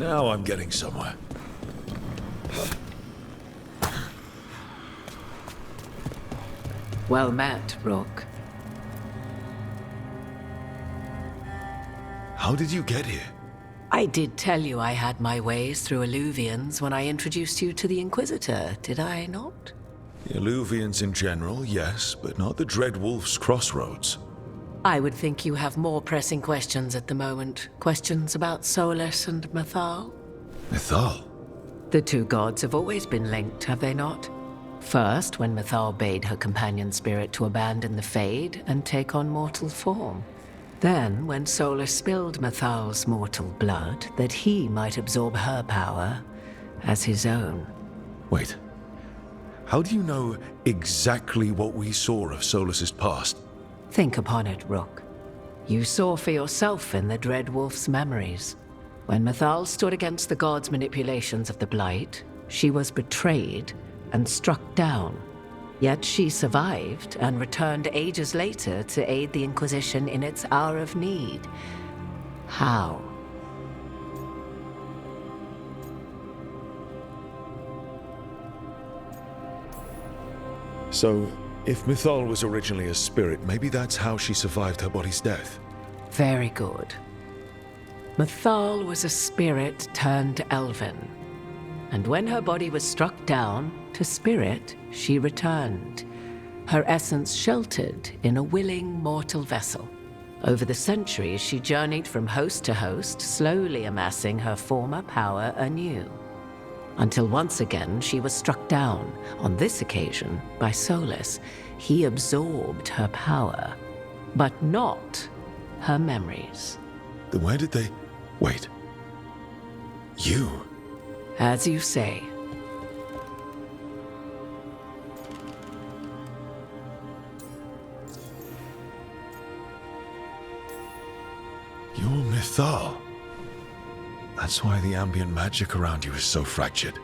Now I'm getting somewhere. Well met, Rook. How did you get here? I did tell you I had my ways through Illuvians when I introduced you to the Inquisitor, did I not? The Illuvians in general, yes, but not the Dread Wolf's crossroads. I would think you have more pressing questions at the moment. Questions about Solas and Mythal? Mythal? The two gods have always been linked, have they not? First, when Mythal bade her companion spirit to abandon the Fade and take on mortal form. Then, when Solas spilled Mythal's mortal blood, that he might absorb her power as his own. Wait. How do you know exactly what we saw of Solas's past? Think upon it, Rook. You saw for yourself in the Dread Wolf's memories. When Mythal stood against the gods' manipulations of the Blight, she was betrayed and struck down. Yet she survived and returned ages later to aid the Inquisition in its hour of need. How? So, if Mythal was originally a spirit, maybe that's how she survived her body's death. Very good. Mythal was a spirit turned Elven. And when her body was struck down, to spirit, she returned. Her essence sheltered in a willing mortal vessel. Over the centuries, she journeyed from host to host, slowly amassing her former power anew. Until once again, she was struck down, on this occasion, by Solas. He absorbed her power, but not her memories. Then where did they... Wait. You? As you say. You're Mythal. That's why the ambient magic around you is so fractured.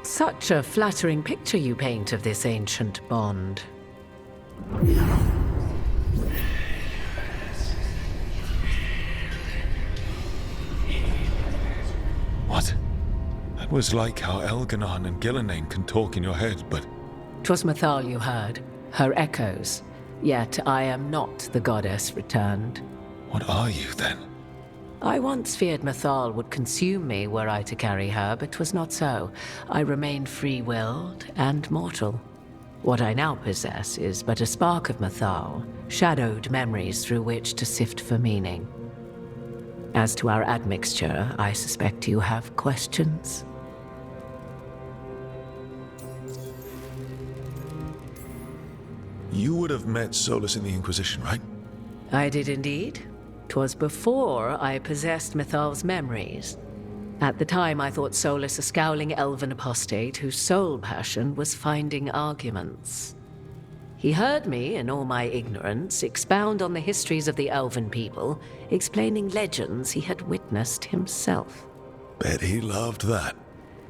Such a flattering picture you paint of this ancient bond. What? That was like how Elganon and Gillenane can talk in your head, but... 'Twas Mythal you heard, her echoes. Yet I am not the goddess returned. What are you, then? I once feared Mythal would consume me were I to carry her, but 'twas not so. I remain free-willed and mortal. What I now possess is but a spark of Mythal, shadowed memories through which to sift for meaning. As to our admixture, I suspect you have questions. You would have met Solas in the Inquisition, right? I did indeed. 'Twas before I possessed Mythal's memories. At the time, I thought Solas a scowling elven apostate whose sole passion was finding arguments. He heard me, in all my ignorance, expound on the histories of the elven people, explaining legends he had witnessed himself. Bet he loved that.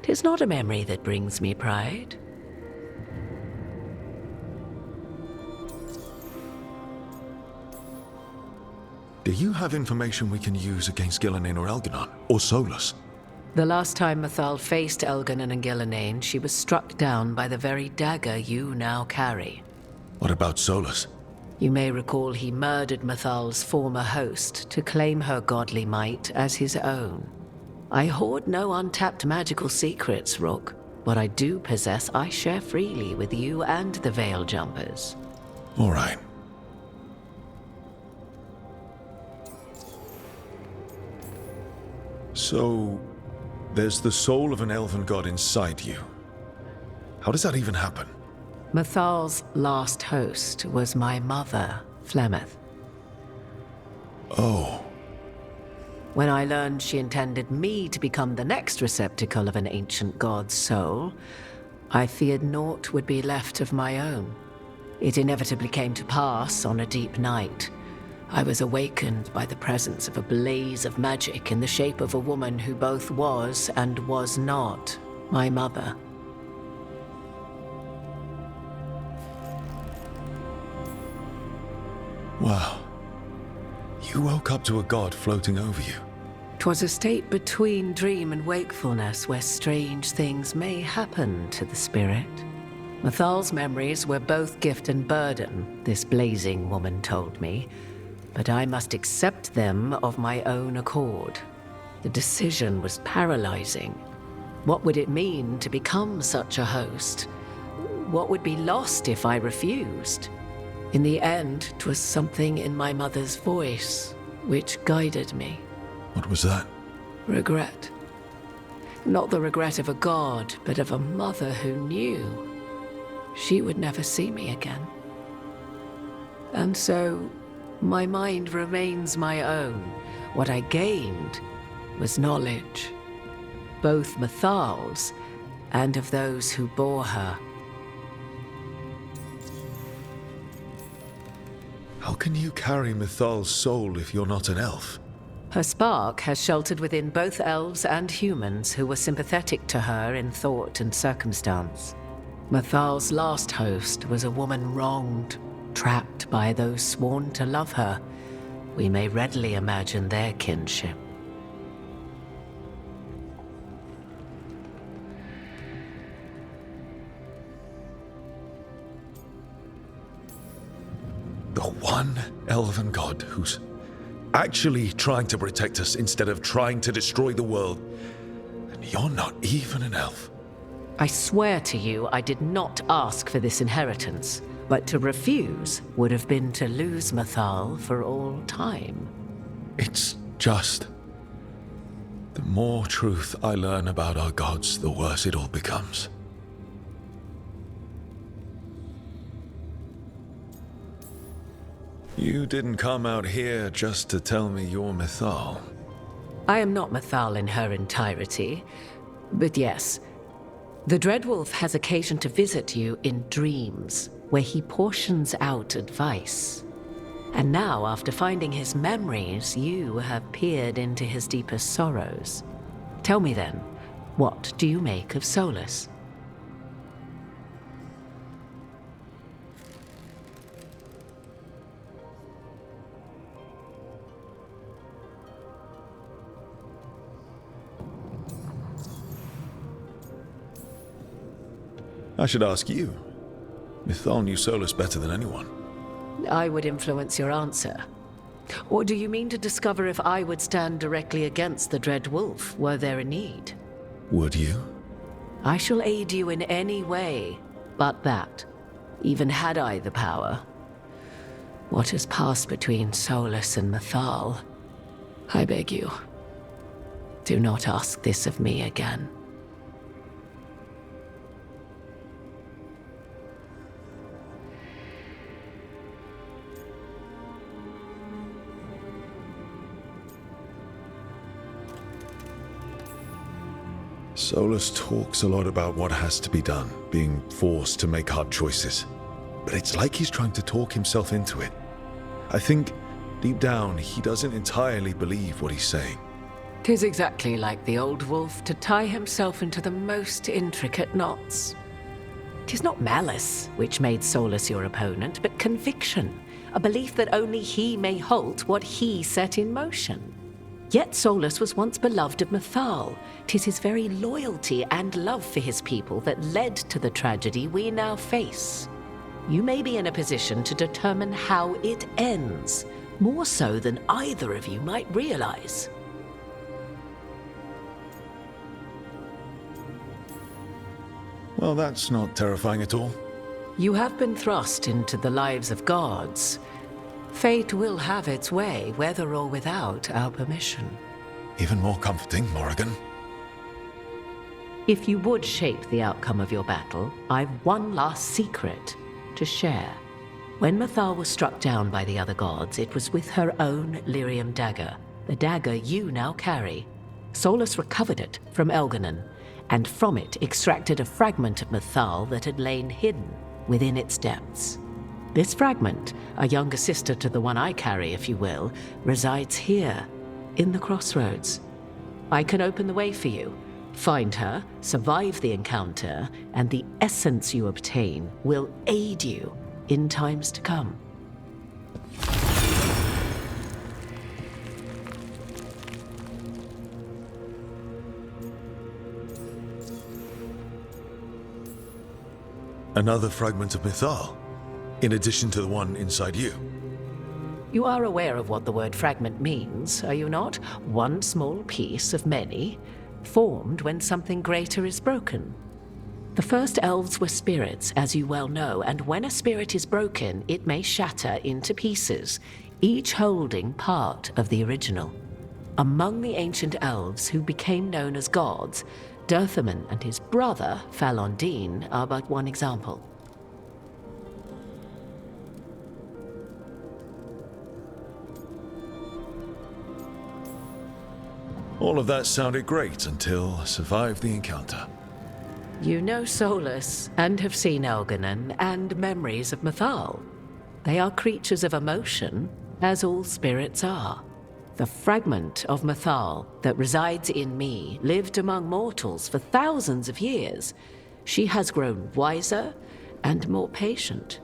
'Tis not a memory that brings me pride. Do you have information we can use against Gillenane or Elganon, or Solas? The last time Mythal faced Elganon and Gillenane, she was struck down by the very dagger you now carry. What about Solas? You may recall he murdered Mythal's former host to claim her godly might as his own. I hoard no untapped magical secrets, Rook. What I do possess, I share freely with you and the Veil Jumpers. All right. So, there's the soul of an elven god inside you. How does that even happen? Mythal's last host was my mother, Flemeth. Oh. When I learned she intended me to become the next receptacle of an ancient god's soul, I feared naught would be left of my own. It inevitably came to pass on a deep night. I was awakened by the presence of a blaze of magic in the shape of a woman who both was and was not my mother. Wow. You woke up to a god floating over you. 'Twas a state between dream and wakefulness where strange things may happen to the spirit. Mathal's memories were both gift and burden, this blazing woman told me, but I must accept them of my own accord. The decision was paralyzing. What would it mean to become such a host? What would be lost if I refused? In the end, 'twas something in my mother's voice which guided me. What was that? Regret. Not the regret of a god, but of a mother who knew she would never see me again. And so, my mind remains my own. What I gained was knowledge, both Mathal's and of those who bore her. How can you carry Mathal's soul if you're not an elf? Her spark has sheltered within both elves and humans who were sympathetic to her in thought and circumstance. Mathal's last host was a woman wronged, trapped by those sworn to love her. We may readily imagine their kinship. The one elven god who's actually trying to protect us instead of trying to destroy the world. And you're not even an elf. I swear to you I did not ask for this inheritance, but to refuse would have been to lose Mathal for all time. It's just... the more truth I learn about our gods, the worse it all becomes. You didn't come out here just to tell me you're Mathal. I am not Mathal in her entirety, but yes, the Dreadwolf has occasion to visit you in dreams, where he portions out advice. And now, after finding his memories, you have peered into his deepest sorrows. Tell me then, what do you make of Solas? I should ask you. Mathal knew Solas better than anyone. I would influence your answer. Or do you mean to discover if I would stand directly against the Dread Wolf were there a need? Would you? I shall aid you in any way but that, even had I the power. What has passed between Solas and Mathal? I beg you, do not ask this of me again. Solas talks a lot about what has to be done, being forced to make hard choices. But it's like he's trying to talk himself into it. I think, deep down, he doesn't entirely believe what he's saying. 'Tis exactly like the old wolf to tie himself into the most intricate knots. 'Tis not malice which made Solas your opponent, but conviction, a belief that only he may halt what he set in motion. Yet Solas was once beloved of Mathal. 'Tis his very loyalty and love for his people that led to the tragedy we now face. You may be in a position to determine how it ends, more so than either of you might realize. Well, that's not terrifying at all. You have been thrust into the lives of gods. Fate will have its way, whether or without our permission. Even more comforting, Morrigan. If you would shape the outcome of your battle, I've one last secret to share. When Mathal was struck down by the other gods, it was with her own lyrium dagger, the dagger you now carry. Solas recovered it from Elganon, and from it extracted a fragment of Mathal that had lain hidden within its depths. This fragment, a younger sister to the one I carry, if you will, resides here, in the crossroads. I can open the way for you, find her, survive the encounter, and the essence you obtain will aid you in times to come. Another fragment of Mythal, in addition to the one inside you. You are aware of what the word fragment means, are you not? One small piece of many, formed when something greater is broken. The first elves were spirits, as you well know, and when a spirit is broken, it may shatter into pieces, each holding part of the original. Among the ancient elves who became known as gods, Dirthaman and his brother, Falondine, are but one example. All of that sounded great until I survived the encounter. You know Solas, and have seen Elganon, and memories of Mythal. They are creatures of emotion, as all spirits are. The fragment of Mythal that resides in me lived among mortals for thousands of years. She has grown wiser and more patient.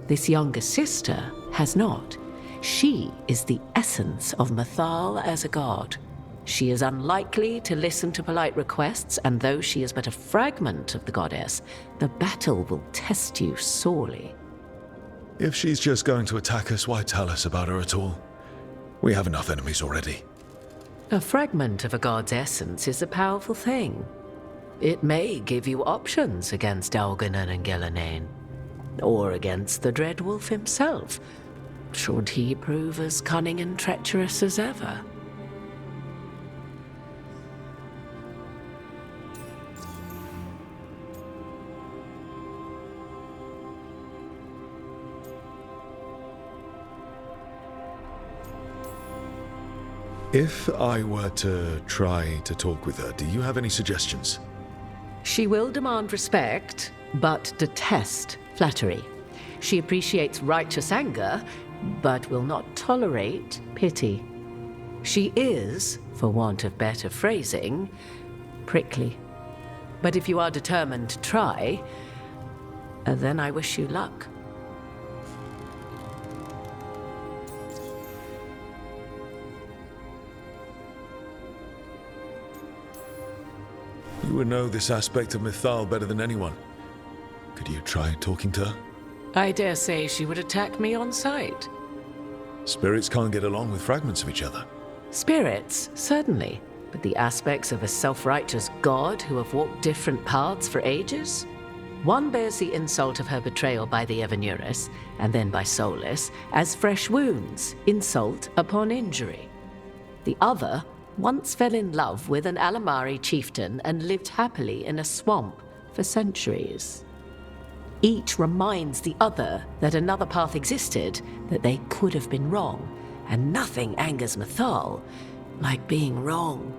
This younger sister has not. She is the essence of Mythal as a god. She is unlikely to listen to polite requests, and though she is but a fragment of the goddess, the battle will test you sorely. If she's just going to attack us, why tell us about her at all? We have enough enemies already. A fragment of a god's essence is a powerful thing. It may give you options against Elganon and Gillenane, or against the Dread Wolf himself, should he prove as cunning and treacherous as ever. If I were to try to talk with her, do you have any suggestions? She will demand respect, but detest flattery. She appreciates righteous anger, but will not tolerate pity. She is, for want of better phrasing, prickly. But if you are determined to try, then I wish you luck. You would know this aspect of Mythal better than anyone. Could you try talking to her? I dare say she would attack me on sight. Spirits can't get along with fragments of each other. Spirits, certainly. But the aspects of a self-righteous god who have walked different paths for ages? One bears the insult of her betrayal by the Evanurus, and then by Solas, as fresh wounds, insult upon injury. The other once fell in love with an Alamari chieftain and lived happily in a swamp for centuries. Each reminds the other that another path existed, that they could have been wrong, and nothing angers Mythal like being wrong.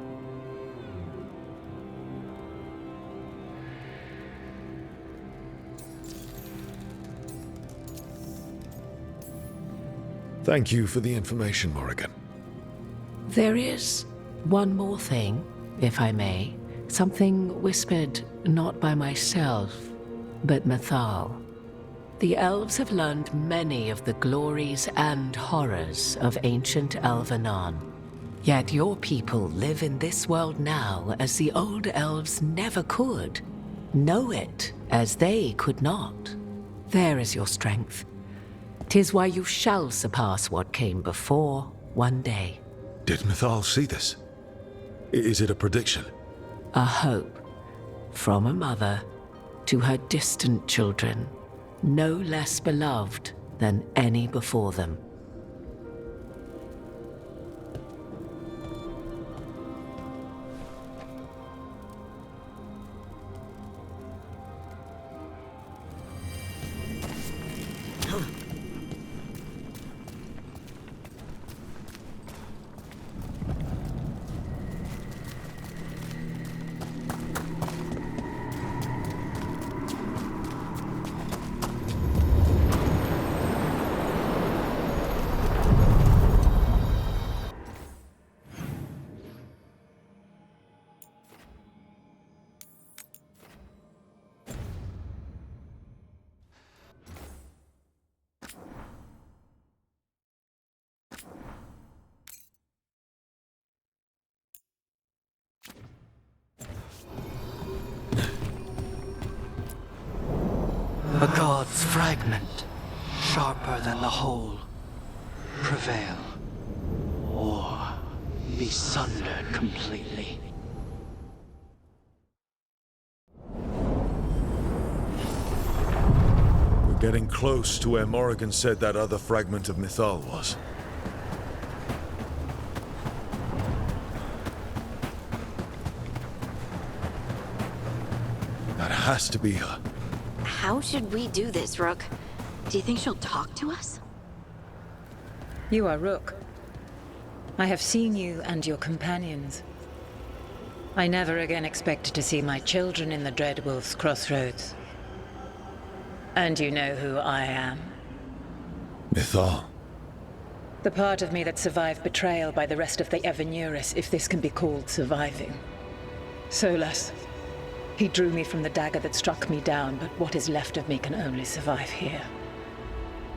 Thank you for the information, Morrigan. There is one more thing, if I may. Something whispered not by myself, but Mythal. The elves have learned many of the glories and horrors of ancient Elvenon. Yet your people live in this world now as the old elves never could. Know it as they could not. There is your strength. 'Tis why you shall surpass what came before one day. Did Mythal see this? Is it a prediction? A hope from a mother to her distant children, no less beloved than any before them. A god's fragment, sharper than the whole. Prevail, or be sundered completely. We're getting close to where Morrigan said that other fragment of Mythal was. That has to be her. How should we do this, Rook? Do you think she'll talk to us? You are Rook. I have seen you and your companions. I never again expected to see my children in the Dreadwolf's crossroads. And you know who I am. Mythal. The part of me that survived betrayal by the rest of the Evenuris, if this can be called surviving. Solas. He drew me from the dagger that struck me down, but what is left of me can only survive here.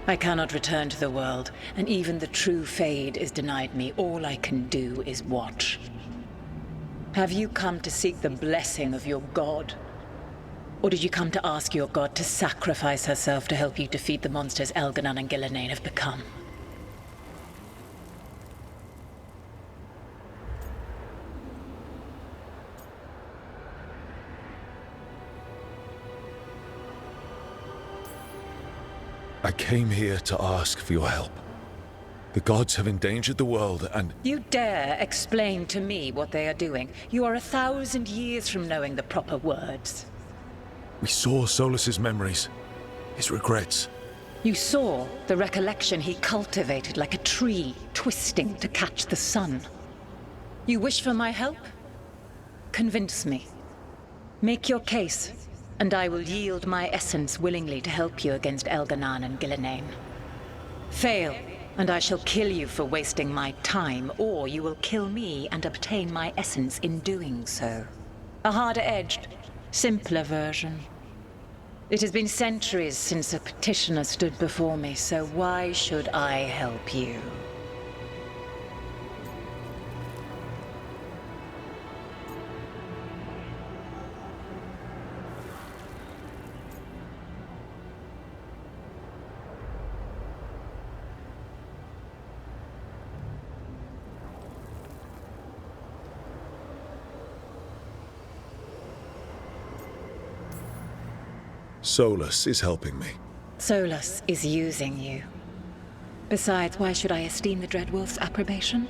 I cannot return to the world, and even the true Fade is denied me. All I can do is watch. Have you come to seek the blessing of your god? Or did you come to ask your god to sacrifice herself to help you defeat the monsters Elganan and Gillenane have become? I came here to ask for your help. The gods have endangered the world and... You dare explain to me what they are doing? You are 1,000 years from knowing the proper words. We saw Solas's memories, his regrets. You saw the recollection he cultivated like a tree, twisting to catch the sun. You wish for my help? Convince me. Make your case, and I will yield my essence willingly to help you against Elganan and Gillenane. Fail, and I shall kill you for wasting my time, or you will kill me and obtain my essence in doing so. A harder-edged, simpler version. It has been centuries since a petitioner stood before me, so why should I help you? Solas is helping me. Solas is using you. Besides, why should I esteem the Dreadwolf's approbation?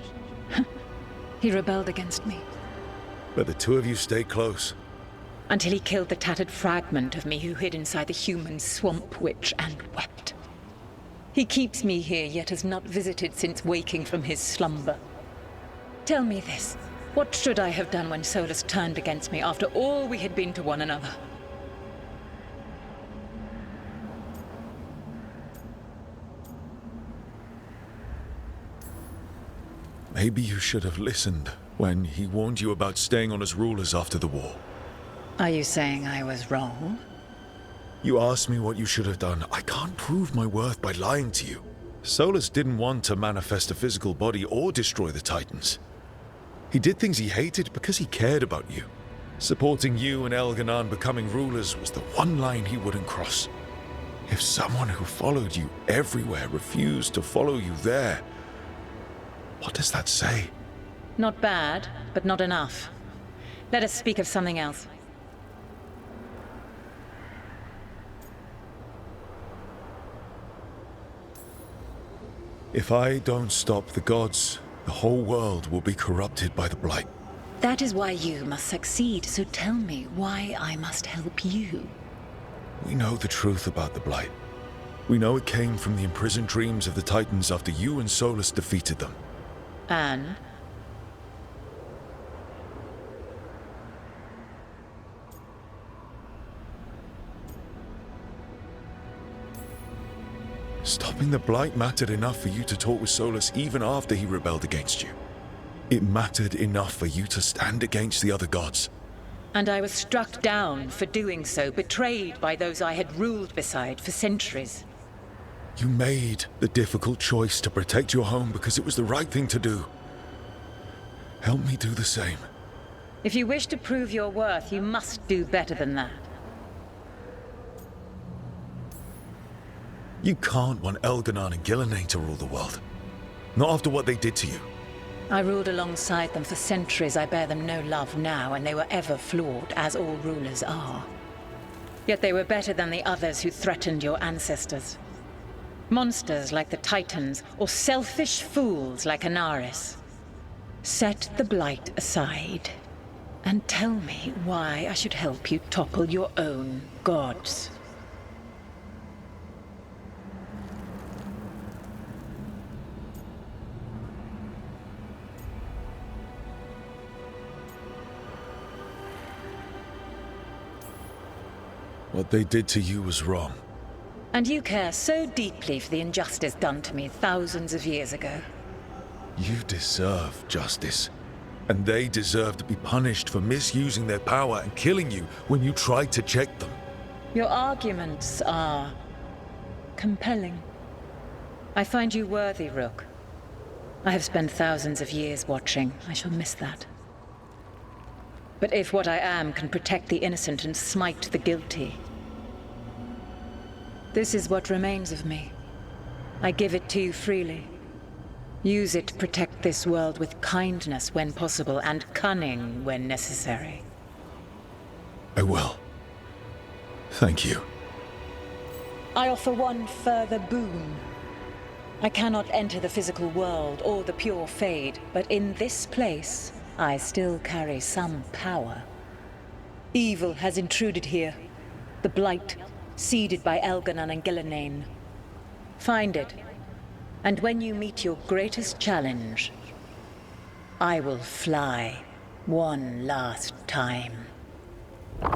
He rebelled against me. But the two of you stay close. Until he killed the tattered fragment of me who hid inside the human swamp witch and wept. He keeps me here, yet has not visited since waking from his slumber. Tell me this. What should I have done when Solas turned against me after all we had been to one another? Maybe you should have listened when he warned you about staying on as rulers after the war. Are you saying I was wrong? You asked me what you should have done. I can't prove my worth by lying to you. Solas didn't want to manifest a physical body or destroy the Titans. He did things he hated because he cared about you. Supporting you and Elganan becoming rulers was the one line he wouldn't cross. If someone who followed you everywhere refused to follow you there, what does that say? Not bad, but not enough. Let us speak of something else. If I don't stop the gods, the whole world will be corrupted by the Blight. That is why you must succeed, so tell me why I must help you. We know the truth about the Blight. We know it came from the imprisoned dreams of the Titans after you and Solas defeated them. And? Stopping the Blight mattered enough for you to talk with Solas even after he rebelled against you. It mattered enough for you to stand against the other gods. And I was struck down for doing so, betrayed by those I had ruled beside for centuries. You made the difficult choice to protect your home because it was the right thing to do. Help me do the same. If you wish to prove your worth, you must do better than that. You can't want Elganon and Gillenane to rule the world. Not after what they did to you. I ruled alongside them for centuries. I bear them no love now, and they were ever flawed, as all rulers are. Yet they were better than the others who threatened your ancestors. Monsters like the Titans, or selfish fools like Anaris. Set the blight aside, and tell me why I should help you topple your own gods. What they did to you was wrong. And you care so deeply for the injustice done to me thousands of years ago. You deserve justice. And they deserve to be punished for misusing their power and killing you when you tried to check them. Your arguments are compelling. I find you worthy, Rook. I have spent thousands of years watching. I shall miss that. But if what I am can protect the innocent and smite the guilty, this is what remains of me. I give it to you freely. Use it to protect this world with kindness when possible and cunning when necessary. I will. Thank you. I offer one further boon. I cannot enter the physical world or the pure Fade, but in this place, I still carry some power. Evil has intruded here. The blight, seeded by Elganon and Gillenane. Find it, and when you meet your greatest challenge, I will fly one last time. The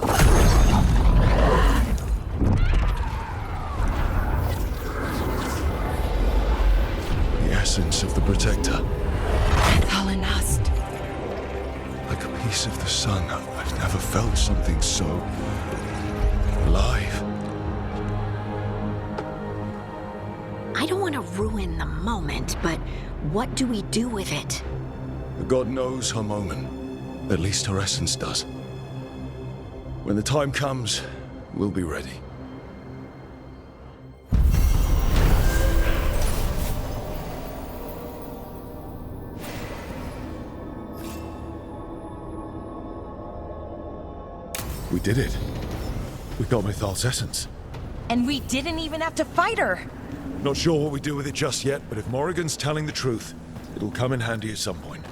essence of the Protector. Thalanast. Like a piece of the sun. I've never felt something so alive. I don't want to ruin the moment, but what do we do with it? The god knows her moment. At least her essence does. When the time comes, we'll be ready. We did it. We got Mythal's essence. And we didn't even have to fight her! Not sure what we do with it just yet, but if Morrigan's telling the truth, it'll come in handy at some point.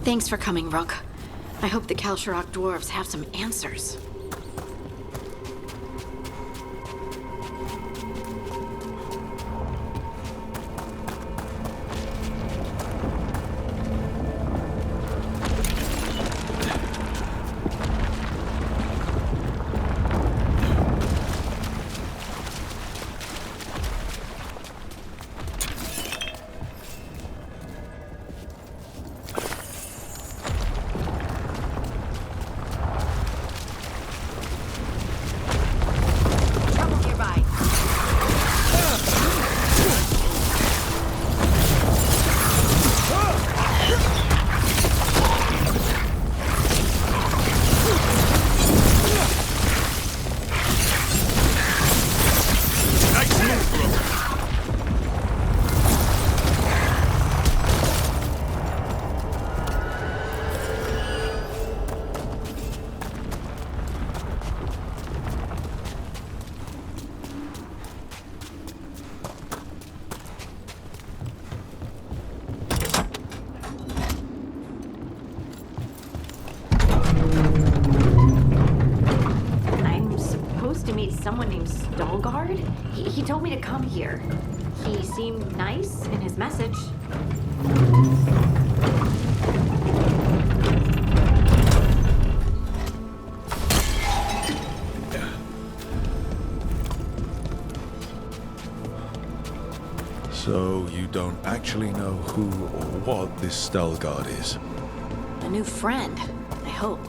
Thanks for coming, Rook. I hope the Kalsharok dwarves have some answers. Someone named Stalgard? He told me to come here. He seemed nice in his message. So you don't actually know who or what this Stalgard is? A new friend, I hope.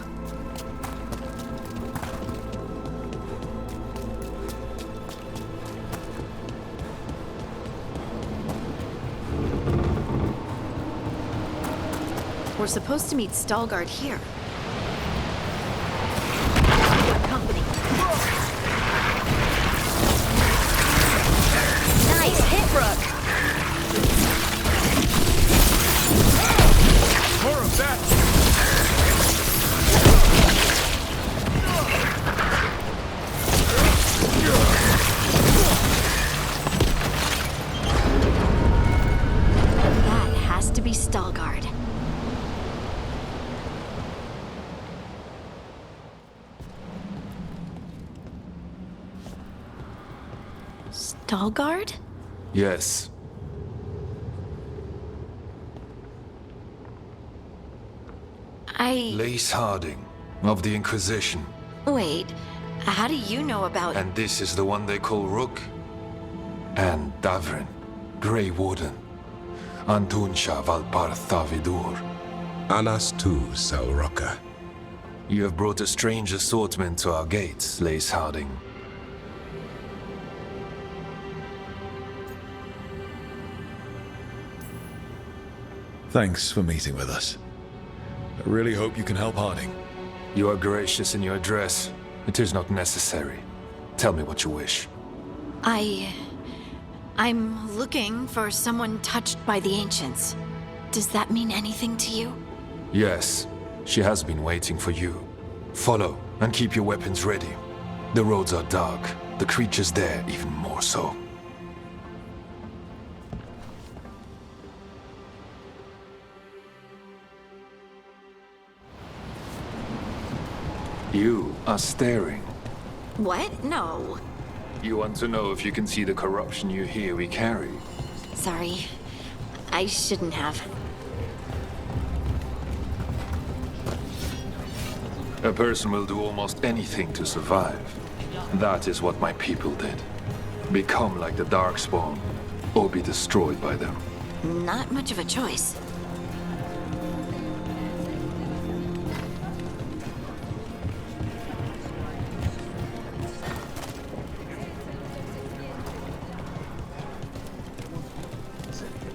We're supposed to meet Stalgard here. Company. Nice hit, Rook. More of that! That has to be Stalgard. Stalgard? Yes. Lace Harding, of the Inquisition. Wait, how do you know about... And this is the one they call Rook. And Davrin, Grey Warden. Antunsha Valpartha Vidur. Anas tu, Salroka. You have brought a strange assortment to our gates, Lace Harding. Thanks for meeting with us. I really hope you can help Harding. You are gracious in your address. It is not necessary. Tell me what you wish. I'm looking for someone touched by the Ancients. Does that mean anything to you? Yes, she has been waiting for you. Follow, and keep your weapons ready. The roads are dark, the creatures there even more so. You are staring. What? No. You want to know if you can see the corruption you hear we carry? Sorry. I shouldn't have. A person will do almost anything to survive. That is what my people did. Become like the Darkspawn, or be destroyed by them. Not much of a choice.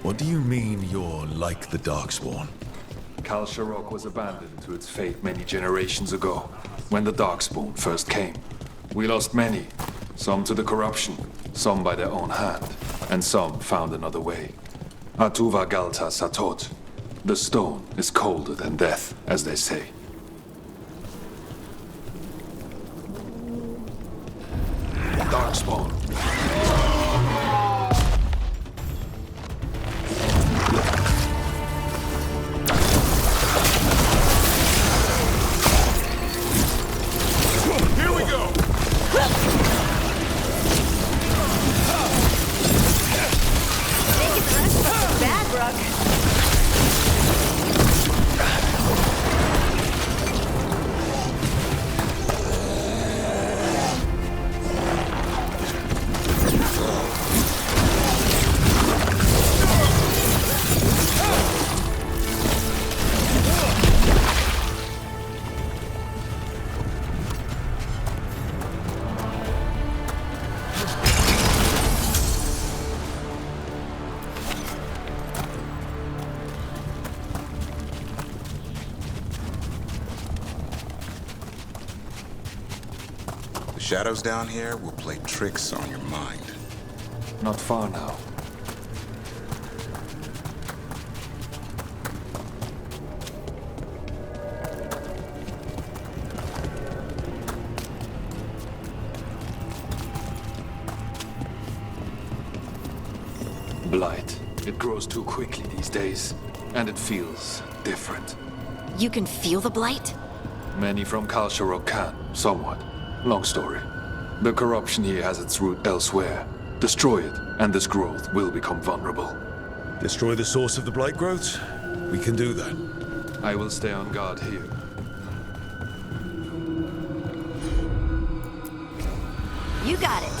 What do you mean you're like the Darkspawn? Kalsharok was abandoned to its fate many generations ago, when the Darkspawn first came. We lost many, some to the corruption, some by their own hand, and some found another way. Atuva Galta Satot. The stone is colder than death, as they say. Darkspawn. shadows down here will play tricks on your mind. Not far now. Blight. It grows too quickly these days, and it feels different. You can feel the blight? Many from Rook can, somewhat. Long story. The corruption here has its root elsewhere. Destroy it, and this growth will become vulnerable. Destroy the source of the blight growths? We can do that. I will stay on guard here. You got it.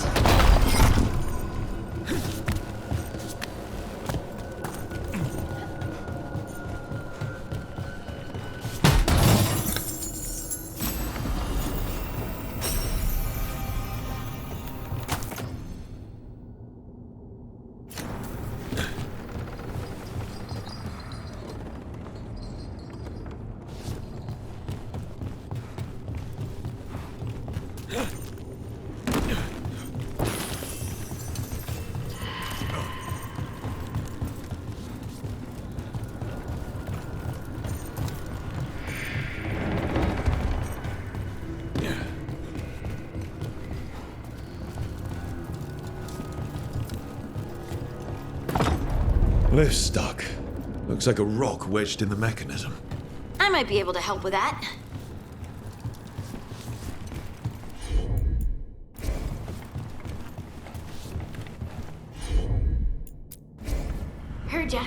Lift's stuck. Looks like a rock wedged in the mechanism. I might be able to help with that. Heard ya.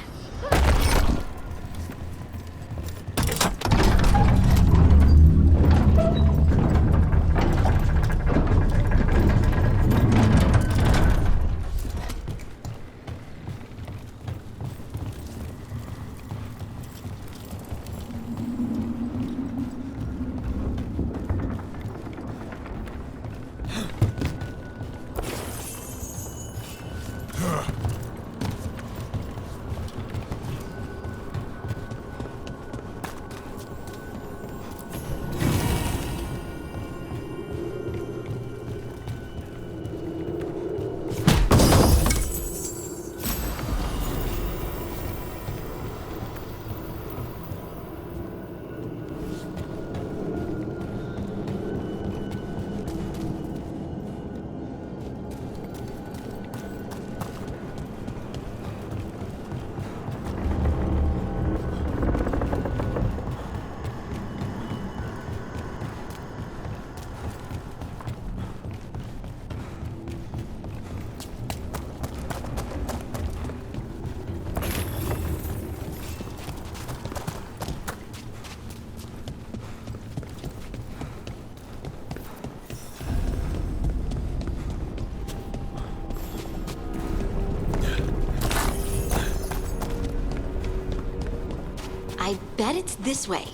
I bet it's this way.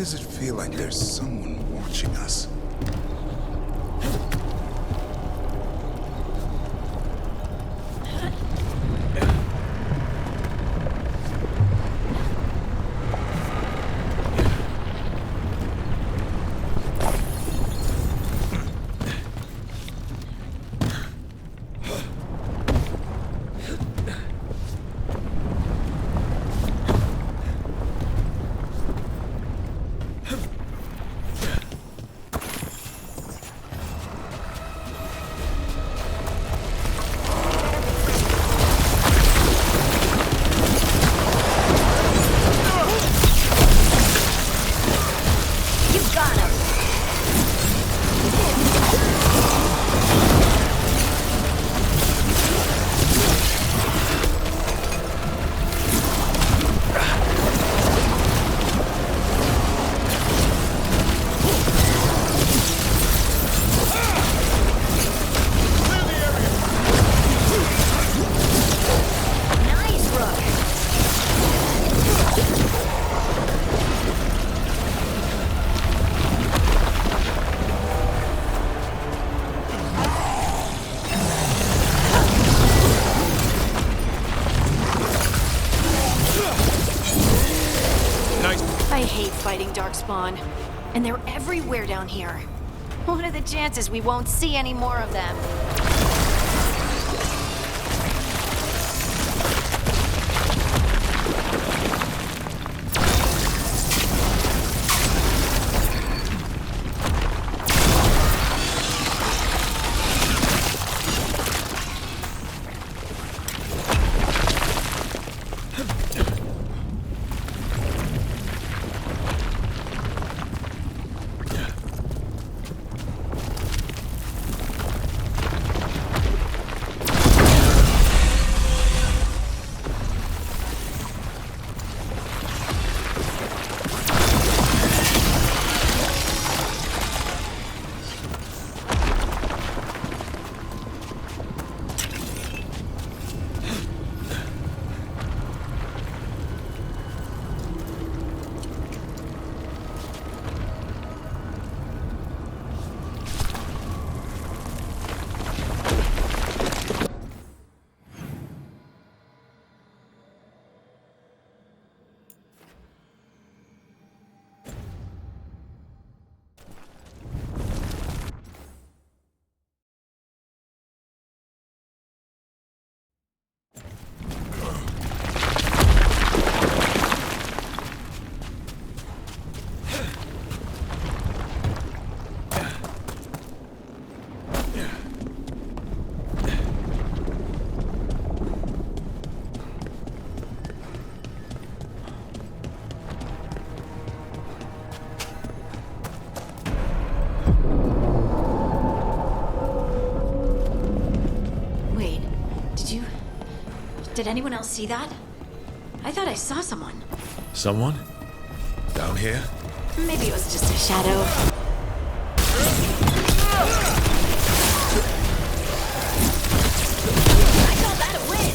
does it feel like there's someone watching us? I hate fighting Darkspawn. And they're everywhere down here. What are the chances we won't see any more of them? Did anyone else see that? I thought I saw someone. Someone? Down here? Maybe it was just a shadow. I call that a win!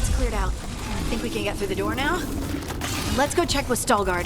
It's cleared out. Think we can get through the door now? Let's go check with Stalgard.